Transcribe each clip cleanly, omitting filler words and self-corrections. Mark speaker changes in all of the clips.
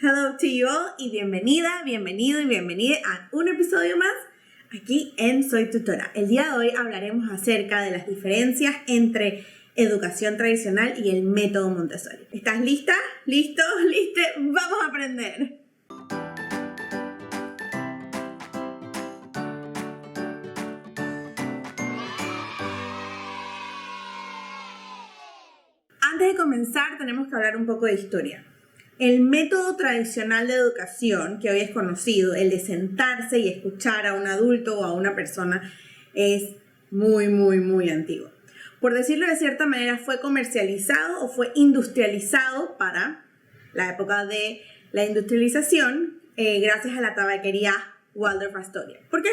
Speaker 1: Hello to you all y bienvenida, bienvenido y bienvenida a un episodio más aquí en Soy Tutora. El día de hoy hablaremos acerca de las diferencias entre educación tradicional y el método Montessori. ¿Estás lista? ¿Listo? ¿Liste? ¡Vamos a aprender! Antes de comenzar tenemos que hablar un poco de historia. El método tradicional de educación que hoy es conocido, el de sentarse y escuchar a un adulto o a una persona, es muy antiguo. Por decirlo de cierta manera, fue comercializado o fue industrializado para la época de la industrialización gracias a la tabaquería Waldorf Astoria. ¿Por qué?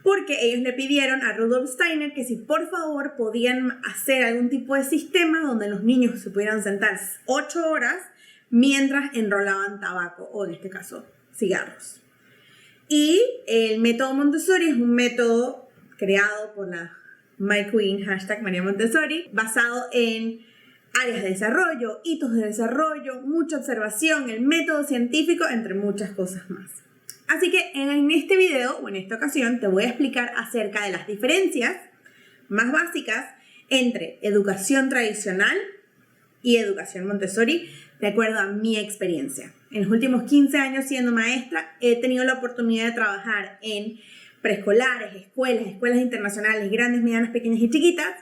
Speaker 1: Porque ellos le pidieron a Rudolf Steiner que si por favor podían hacer algún tipo de sistema donde los niños se pudieran sentar 8 horas mientras enrolaban tabaco, o en este caso, cigarros. Y el método Montessori es un método creado por la My Queen, #María Montessori, basado en áreas de desarrollo, hitos de desarrollo, mucha observación, el método científico, entre muchas cosas más. Así que en este video, o en esta ocasión, te voy a explicar acerca de las diferencias más básicas entre educación tradicional y educación Montessori, de acuerdo a mi experiencia. En los últimos 15 años siendo maestra, he tenido la oportunidad de trabajar en preescolares, escuelas internacionales, grandes, medianas, pequeñas y chiquitas,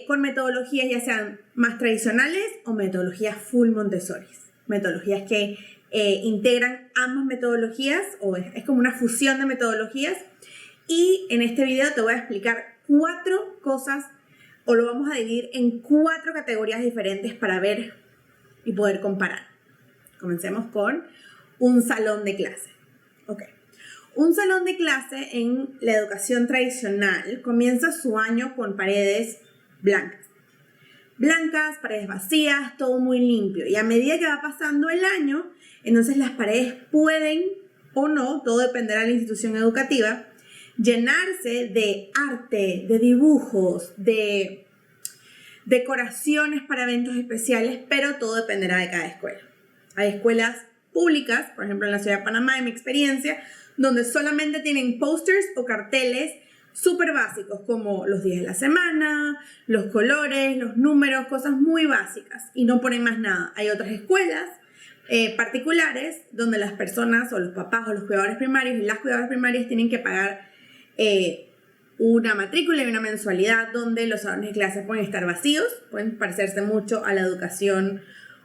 Speaker 1: con metodologías ya sean más tradicionales o metodologías full Montessori. Metodologías que integran ambas metodologías, o es como una fusión de metodologías. Y en este video te voy a explicar 4 cosas, o lo vamos a dividir en 4 categorías diferentes para ver y poder comparar. Comencemos con un salón de clase. Un salón de clase en la educación tradicional comienza su año con paredes blancas. Blancas, paredes vacías, todo muy limpio. Y a medida que va pasando el año, entonces las paredes pueden o no, todo dependerá de la institución educativa, llenarse de arte, de dibujos, de decoraciones para eventos especiales, pero todo dependerá de cada escuela. Hay escuelas públicas, por ejemplo en la ciudad de Panamá, en mi experiencia, donde solamente tienen posters o carteles súper básicos, como los días de la semana, los colores, los números, cosas muy básicas, y no ponen más nada. Hay otras escuelas particulares donde las personas o los papás o los cuidadores primarios y las cuidadoras primarias tienen que pagar una matrícula y una mensualidad, donde los salones de clase pueden estar vacíos, pueden parecerse mucho a la educación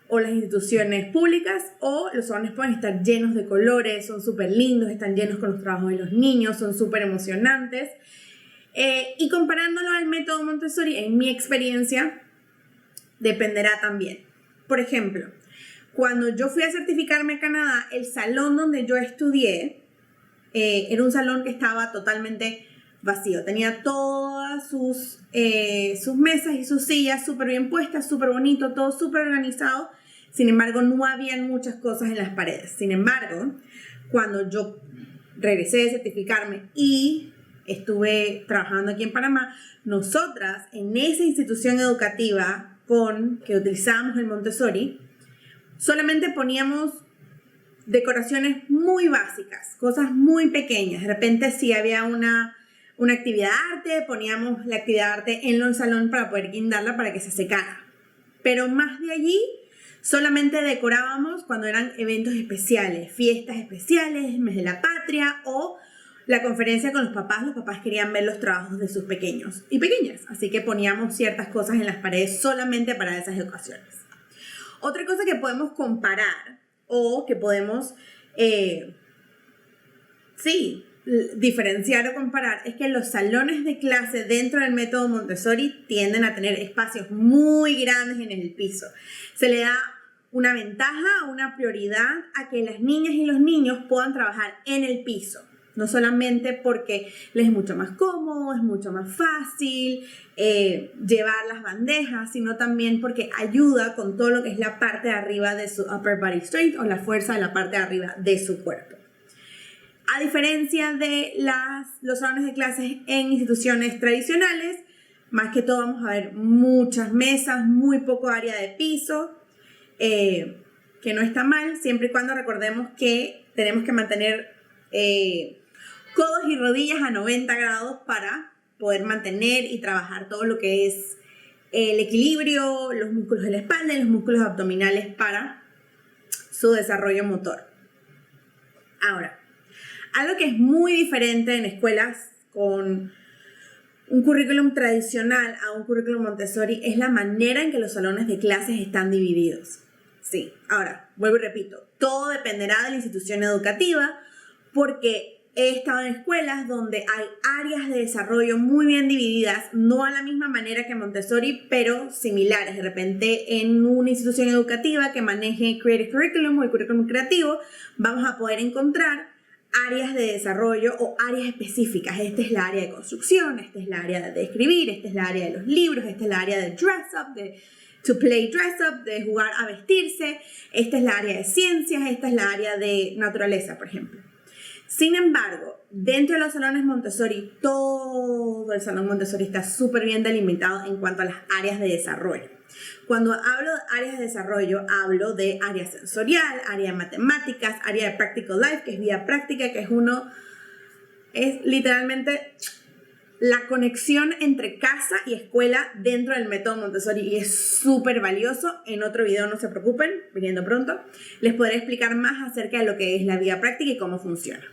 Speaker 1: o las instituciones públicas, o los salones pueden estar llenos de colores, son súper lindos, están llenos con los trabajos de los niños, son súper emocionantes. Y comparándolo al método Montessori, en mi experiencia, dependerá también. Por ejemplo, cuando yo fui a certificarme a Canadá, el salón donde yo estudié era un salón que estaba totalmente vacío. Tenía todas sus mesas y sus sillas súper bien puestas, súper bonito, todo súper organizado. Sin embargo, no habían muchas cosas en las paredes. Sin embargo, cuando yo regresé de certificarme y estuve trabajando aquí en Panamá, nosotras en esa institución educativa que utilizábamos el Montessori, solamente poníamos decoraciones muy básicas, cosas muy pequeñas. De repente, si había una actividad de arte, poníamos la actividad de arte en el salón para poder guindarla para que se secara. Pero más de allí, solamente decorábamos cuando eran eventos especiales, fiestas especiales, mes de la patria o la conferencia con los papás. Los papás querían ver los trabajos de sus pequeños y pequeñas, así que poníamos ciertas cosas en las paredes solamente para esas ocasiones. Otra cosa que podemos comparar o que podemos diferenciar o comparar es que los salones de clase dentro del método Montessori tienden a tener espacios muy grandes en el piso. Se le da una ventaja, una prioridad a que las niñas y los niños puedan trabajar en el piso. No solamente porque les es mucho más cómodo, es mucho más fácil llevar las bandejas, sino también porque ayuda con todo lo que es la parte de arriba de su upper body strength, o la fuerza de la parte de arriba de su cuerpo. A diferencia de los salones de clases en instituciones tradicionales, más que todo vamos a ver muchas mesas, muy poco área de piso, que no está mal, siempre y cuando recordemos que tenemos que mantener codos y rodillas a 90 grados para poder mantener y trabajar todo lo que es el equilibrio, los músculos de la espalda y los músculos abdominales para su desarrollo motor. Ahora, algo que es muy diferente en escuelas con un currículum tradicional a un currículum Montessori es la manera en que los salones de clases están divididos. Sí, ahora, vuelvo y repito, todo dependerá de la institución educativa porque he estado en escuelas donde hay áreas de desarrollo muy bien divididas, no a la misma manera que Montessori, pero similares. De repente, en una institución educativa que maneje Creative Curriculum o el currículum creativo, vamos a poder encontrar áreas de desarrollo o áreas específicas. Esta es la área de construcción, esta es la área de escribir, esta es la área de los libros, esta es la área de dress up, de to play dress up, de jugar a vestirse, esta es la área de ciencias, esta es la área de naturaleza, por ejemplo. Sin embargo, dentro de los salones Montessori, todo el salón Montessori está súper bien delimitado en cuanto a las áreas de desarrollo. Cuando hablo de áreas de desarrollo, hablo de área sensorial, área de matemáticas, área de practical life, que es vida práctica, que es literalmente la conexión entre casa y escuela dentro del método Montessori y es súper valioso. En otro video, no se preocupen, viniendo pronto, les podré explicar más acerca de lo que es la vida práctica y cómo funciona.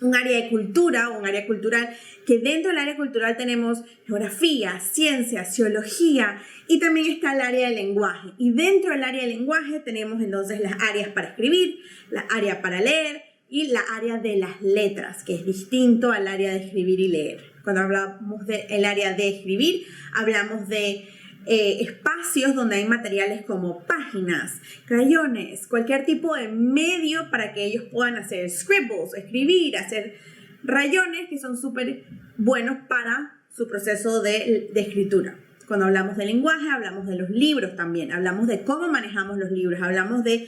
Speaker 1: Un área de cultura o un área cultural, que dentro del área cultural tenemos geografía, ciencia, sociología y también está el área del lenguaje. Y dentro del área del lenguaje tenemos entonces las áreas para escribir, la área para leer y la área de las letras, que es distinto al área de escribir y leer. Cuando hablamos del área de escribir, hablamos de espacios donde hay materiales como páginas, crayones, cualquier tipo de medio para que ellos puedan hacer scribbles, escribir, hacer rayones que son súper buenos para su proceso de escritura. Cuando hablamos de lenguaje, hablamos de los libros también, hablamos de cómo manejamos los libros, hablamos de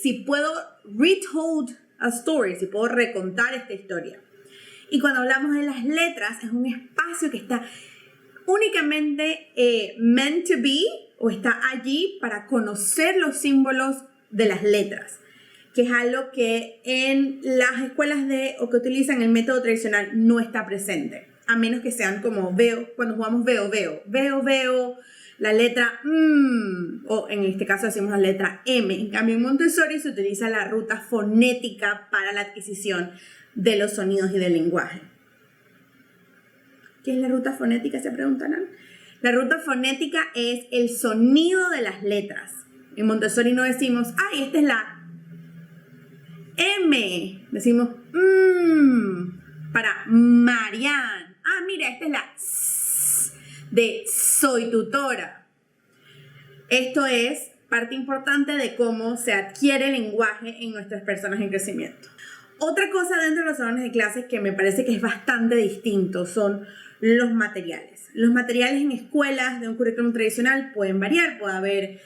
Speaker 1: si puedo retold a story, si puedo recontar esta historia. Y cuando hablamos de las letras, es un espacio que está únicamente meant to be o está allí para conocer los símbolos de las letras, que es algo que en las escuelas o que utilizan el método tradicional no está presente, a menos que sean como cuando jugamos veo, la letra o en este caso decimos la letra M. En cambio en Montessori se utiliza la ruta fonética para la adquisición de los sonidos y del lenguaje. ¿Qué es la ruta fonética? Se preguntarán. La ruta fonética es el sonido de las letras. En Montessori no decimos, ay, esta es la M. Decimos, para Marianne. Ah, mira, esta es la S de soy tutora. Esto es parte importante de cómo se adquiere el lenguaje en nuestras personas en crecimiento. Otra cosa dentro de los salones de clases que me parece que es bastante distinto son los materiales. Los materiales en escuelas de un currículum tradicional pueden variar, puede haber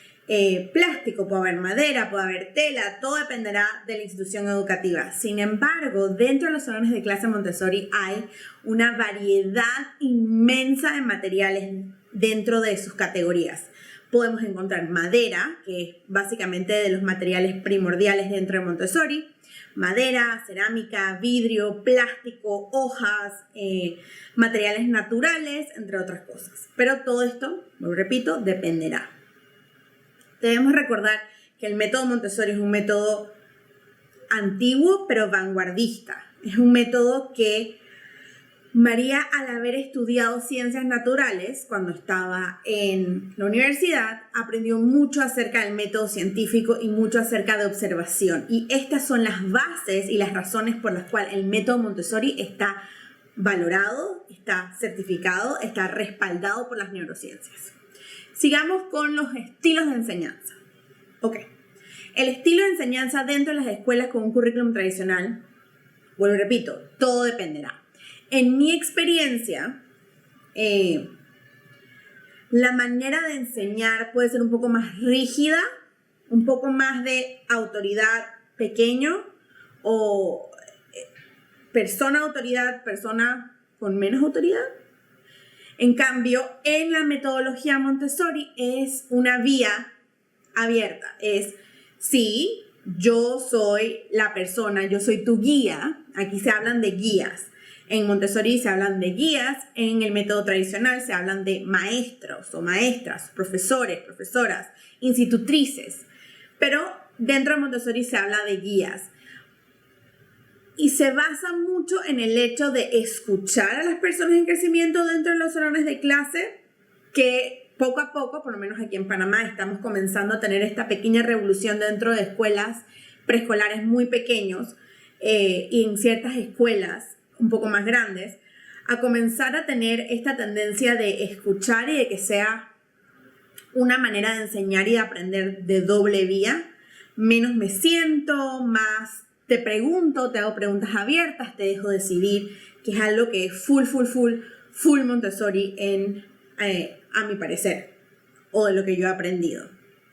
Speaker 1: plástico, puede haber madera, puede haber tela, todo dependerá de la institución educativa. Sin embargo, dentro de los salones de clase Montessori hay una variedad inmensa de materiales dentro de sus categorías. Podemos encontrar madera, que es básicamente de los materiales primordiales dentro de Montessori, madera, cerámica, vidrio, plástico, hojas, materiales naturales, entre otras cosas. Pero todo esto, lo repito, dependerá. Debemos recordar que el método Montessori es un método antiguo pero vanguardista. Es un método que María, al haber estudiado ciencias naturales cuando estaba en la universidad, aprendió mucho acerca del método científico y mucho acerca de observación. Y estas son las bases y las razones por las cuales el método Montessori está valorado, está certificado, está respaldado por las neurociencias. Sigamos con los estilos de enseñanza. Ok. El estilo de enseñanza dentro de las escuelas con un currículum tradicional, vuelvo y repito, todo dependerá. En mi experiencia, la manera de enseñar puede ser un poco más rígida, un poco más de autoridad pequeño o persona autoridad, persona con menos autoridad. En cambio, en la metodología Montessori es una vía abierta, es Sí, yo soy la persona, yo soy tu guía. Aquí se hablan de guías. En Montessori se hablan de guías, en el método tradicional se hablan de maestros o maestras, profesores, profesoras, institutrices. Pero dentro de Montessori se habla de guías. Y se basa mucho en el hecho de escuchar a las personas en crecimiento dentro de los salones de clase, que poco a poco, por lo menos aquí en Panamá, estamos comenzando a tener esta pequeña revolución dentro de escuelas preescolares muy pequeños y en ciertas escuelas un poco más grandes, a comenzar a tener esta tendencia de escuchar y de que sea una manera de enseñar y de aprender de doble vía. Menos me siento, más te pregunto, te hago preguntas abiertas, te dejo decidir, que es algo que es full Montessori a mi parecer, o de lo que yo he aprendido.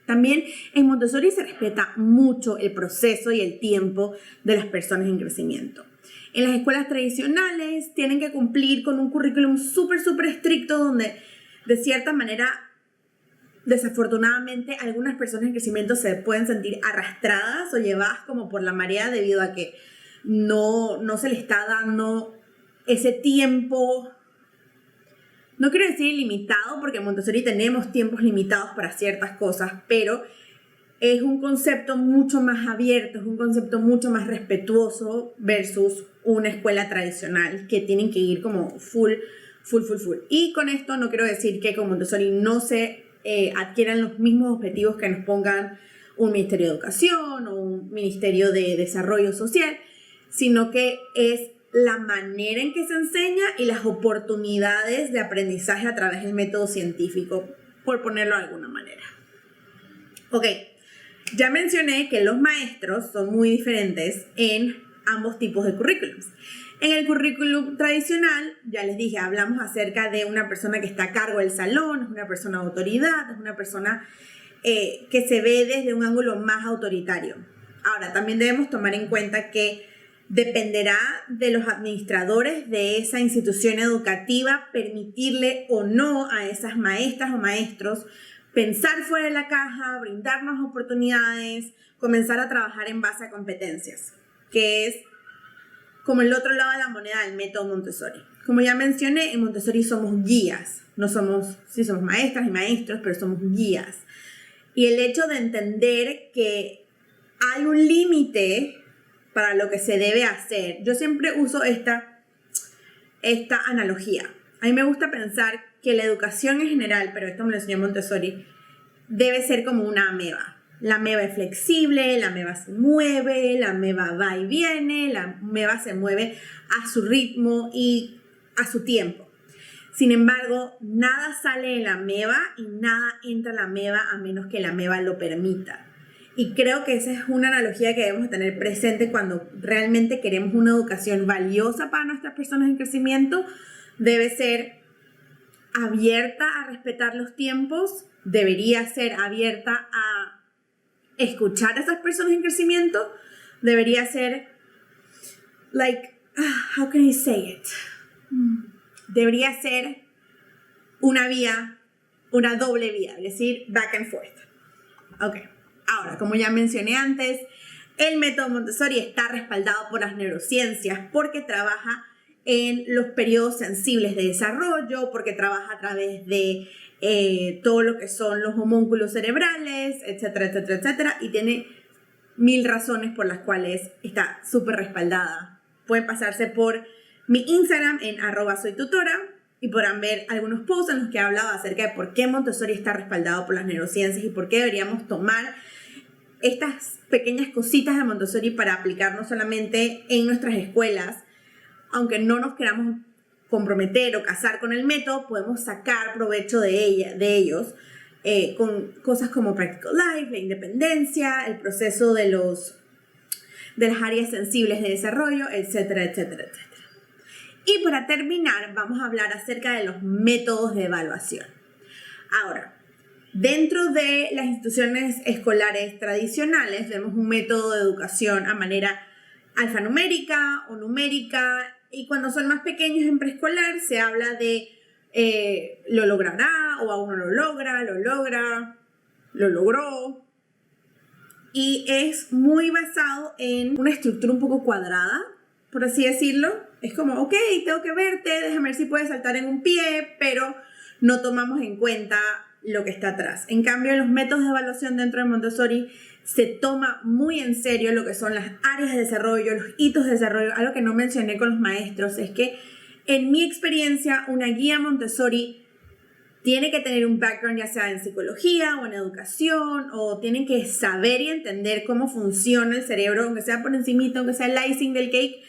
Speaker 1: También en Montessori se respeta mucho el proceso y el tiempo de las personas en crecimiento. En las escuelas tradicionales tienen que cumplir con un currículum súper estricto donde de cierta manera, desafortunadamente, algunas personas en crecimiento se pueden sentir arrastradas o llevadas como por la marea debido a que no se le está dando ese tiempo. No quiero decir ilimitado, porque en Montessori tenemos tiempos limitados para ciertas cosas, pero es un concepto mucho más abierto, es un concepto mucho más respetuoso versus una escuela tradicional que tienen que ir como full. Y con esto no quiero decir que con Montessori no se adquieran los mismos objetivos que nos pongan un Ministerio de Educación o un Ministerio de Desarrollo Social, sino que es la manera en que se enseña y las oportunidades de aprendizaje a través del método científico, por ponerlo de alguna manera. Ok, ya mencioné que los maestros son muy diferentes en ambos tipos de currículums. En el currículum tradicional, ya les dije, hablamos acerca de una persona que está a cargo del salón, es una persona de autoridad, es una persona que se ve desde un ángulo más autoritario. Ahora, también debemos tomar en cuenta que dependerá de los administradores de esa institución educativa permitirle o no a esas maestras o maestros pensar fuera de la caja, brindarnos oportunidades, comenzar a trabajar en base a competencias, que es como el otro lado de la moneda del método Montessori. Como ya mencioné, en Montessori somos guías, no somos, sí somos maestras y maestros, pero somos guías. Y el hecho de entender que hay un límite para lo que se debe hacer. Yo siempre uso esta analogía. A mí me gusta pensar que la educación en general, pero esto me lo enseñó Montessori, debe ser como una ameba. La ameba es flexible, la ameba se mueve, la ameba va y viene, la ameba se mueve a su ritmo y a su tiempo. Sin embargo, nada sale de la ameba y nada entra a la ameba a menos que la ameba lo permita. Y creo que esa es una analogía que debemos tener presente cuando realmente queremos una educación valiosa para nuestras personas en crecimiento. Debe ser abierta a respetar los tiempos, debería ser abierta a escuchar a esas personas en crecimiento, debería ser, how can I say it? Debería ser una vía, una doble vía, es decir, back and forth. Ok. Ahora, como ya mencioné antes, el método Montessori está respaldado por las neurociencias porque trabaja en los periodos sensibles de desarrollo, porque trabaja a través de todo lo que son los homúnculos cerebrales, etcétera, y tiene 1000 razones por las cuales está súper respaldada. Pueden pasarse por mi Instagram en @soytutora y podrán ver algunos posts en los que he hablado acerca de por qué Montessori está respaldado por las neurociencias y por qué deberíamos tomar estas pequeñas cositas de Montessori para aplicar no solamente en nuestras escuelas, aunque no nos queramos comprometer o casar con el método, podemos sacar provecho de ellos con cosas como Practical Life, la independencia, el proceso de las áreas sensibles de desarrollo, etcétera. Y para terminar, vamos a hablar acerca de los métodos de evaluación. Ahora, dentro de las instituciones escolares tradicionales vemos un método de educación a manera alfanumérica o numérica, y cuando son más pequeños en preescolar se habla de lo logrará o aún no lo logra, lo logra, lo logró. y es muy basado en una estructura un poco cuadrada, por así decirlo. Es como, ok, tengo que verte, déjame ver si puedes saltar en un pie, pero no tomamos en cuenta lo que está atrás. En cambio, los métodos de evaluación dentro de Montessori se toma muy en serio lo que son las áreas de desarrollo, los hitos de desarrollo. Algo que no mencioné con los maestros es que en mi experiencia una guía Montessori tiene que tener un background ya sea en psicología o en educación, o tienen que saber y entender cómo funciona el cerebro, aunque sea por encimita, aunque sea el icing del cake.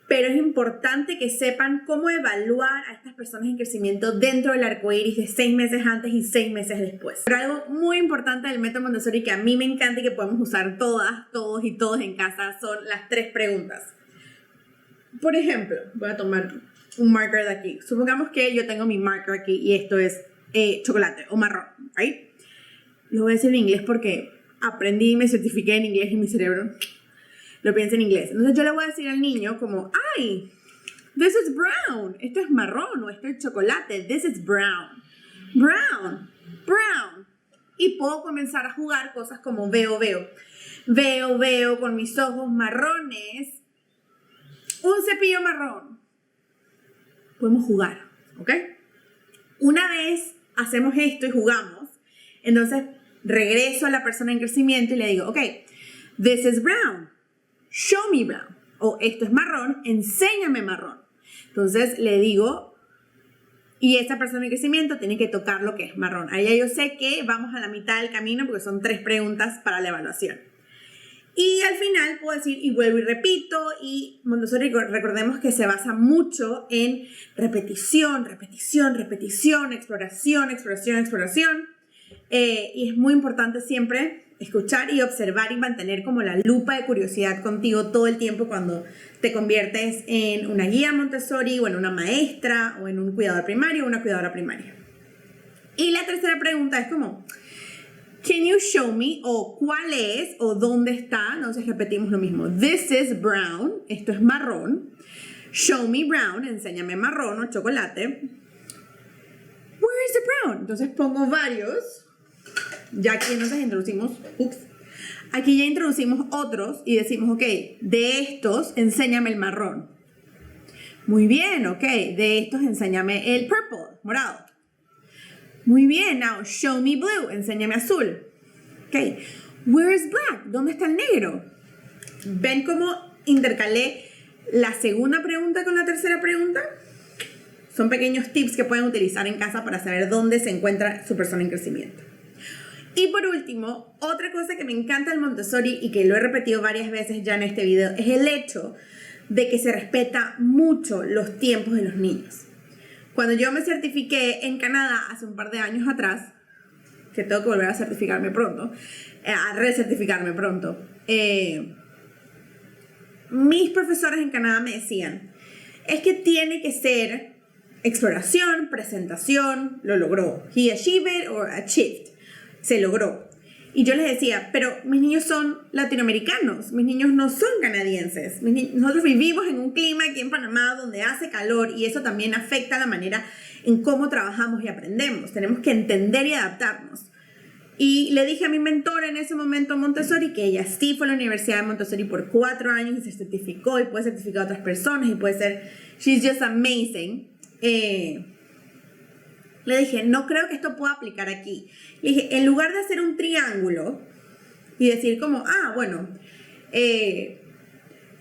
Speaker 1: Pero es importante que sepan cómo evaluar a estas personas en crecimiento dentro del arcoíris de 6 meses antes y 6 meses después. Pero algo muy importante del método Montessori que a mí me encanta y que podemos usar todas, todos y todos en casa son las 3 preguntas. Por ejemplo, voy a tomar un marker de aquí. Supongamos que yo tengo mi marker aquí y esto es chocolate o marrón, ¿right? Lo voy a decir en inglés porque aprendí y me certifiqué en inglés y mi cerebro lo piensa en inglés. Entonces yo le voy a decir al niño como, ¡ay! This is brown. Esto es marrón o esto es chocolate. This is brown. Brown. Brown. Y puedo comenzar a jugar cosas como veo con mis ojos marrones un cepillo marrón. Podemos jugar, ¿ok? Una vez hacemos esto y jugamos, entonces regreso a la persona en crecimiento y le digo, ok, this is brown. Show me brown. O esto es marrón, enséñame marrón. Entonces le digo, y esa persona en crecimiento tiene que tocar lo que es marrón. Ahí ya yo sé que vamos a la mitad del camino porque son 3 preguntas para la evaluación. Y al final puedo decir, y vuelvo y repito, y Montessori recordemos que se basa mucho en repetición, exploración. Y es muy importante siempre escuchar y observar y mantener como la lupa de curiosidad contigo todo el tiempo cuando te conviertes en una guía Montessori o en una maestra o en un cuidador primario o una cuidadora primaria. Y la tercera pregunta es como, can you show me? O ¿cuál es? O ¿dónde está? Entonces repetimos lo mismo. This is brown. Esto es marrón. Show me brown. Enséñame marrón o chocolate. Where is the brown? Entonces pongo varios. Ya aquí entonces introducimos, aquí ya introducimos otros y decimos, ok, de estos enséñame el marrón. Muy bien, ok, de estos enséñame el purple, morado. Muy bien, now show me blue, enséñame azul. Ok, where is black? ¿Dónde está el negro? ¿Ven cómo intercalé la segunda pregunta con la tercera pregunta? Son pequeños tips que pueden utilizar en casa para saber dónde se encuentra su persona en crecimiento. Y por último, otra cosa que me encanta del Montessori y que lo he repetido varias veces ya en este video es el hecho de que se respeta mucho los tiempos de los niños. Cuando yo me certifiqué en Canadá hace un par de años atrás, que tengo que volver a certificarme pronto, a recertificarme pronto, mis profesores en Canadá me decían, es que tiene que ser exploración, presentación, lo logró. He achieved or achieved. Se logró. Y yo les decía, pero mis niños son latinoamericanos, mis niños no son canadienses. Nosotros vivimos en un clima aquí en Panamá donde hace calor y eso también afecta la manera en cómo trabajamos y aprendemos. Tenemos que entender y adaptarnos. Y le dije a mi mentora en ese momento Montessori que ella sí fue a la Universidad de Montessori por 4 años y se certificó y puede certificar a otras personas y puede ser, she's just amazing. Le dije, no creo que esto pueda aplicar aquí. Le dije, en lugar de hacer un triángulo y decir como, bueno,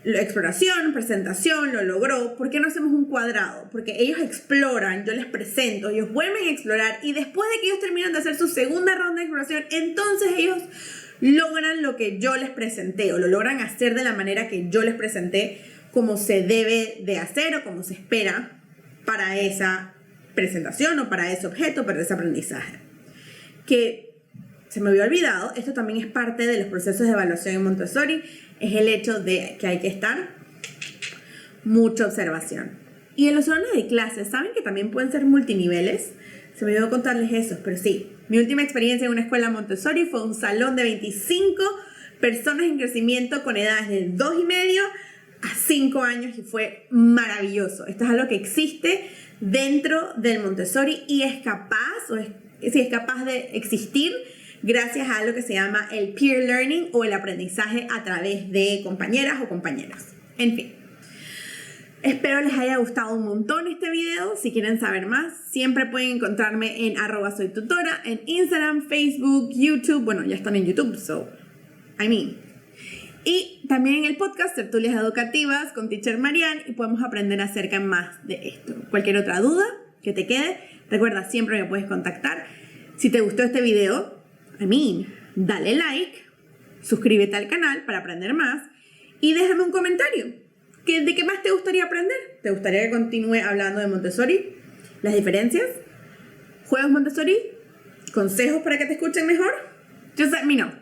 Speaker 1: exploración, presentación, lo logró, ¿por qué no hacemos un cuadrado? Porque ellos exploran, yo les presento, ellos vuelven a explorar y después de que ellos terminan de hacer su segunda ronda de exploración, entonces ellos logran lo que yo les presenté o lo logran hacer de la manera que yo les presenté como se debe de hacer o como se espera para esa presentación o para ese objeto, para ese aprendizaje. Que se me había olvidado, esto también es parte de los procesos de evaluación en Montessori, es el hecho de que hay que estar mucha observación. Y en los salones de clases, ¿saben que también pueden ser multiniveles? Se me olvidó contarles eso, pero sí, mi última experiencia en una escuela Montessori fue un salón de 25 personas en crecimiento con edades de 2,5 a 5 años y fue maravilloso. Esto es algo que existe dentro del Montessori y es capaz de existir gracias a lo que se llama el peer learning o el aprendizaje a través de compañeras o compañeros. En fin. Espero les haya gustado un montón este video. Si quieren saber más, siempre pueden encontrarme en @soytutora, en Instagram, Facebook, YouTube. Bueno, ya están en YouTube, Y también en el podcast Tertulias Educativas con Teacher Marianne y podemos aprender acerca más de esto. Cualquier otra duda que te quede, recuerda, siempre me puedes contactar. Si te gustó este video, dale like, suscríbete al canal para aprender más y déjame un comentario. ¿De qué más te gustaría aprender? ¿Te gustaría que continúe hablando de Montessori? ¿Las diferencias? ¿Juegos Montessori? ¿Consejos para que te escuchen mejor?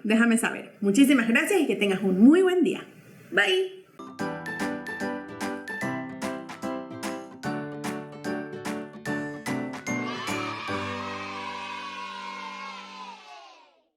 Speaker 1: Déjame saber. Muchísimas gracias y que tengas un muy buen día. Bye.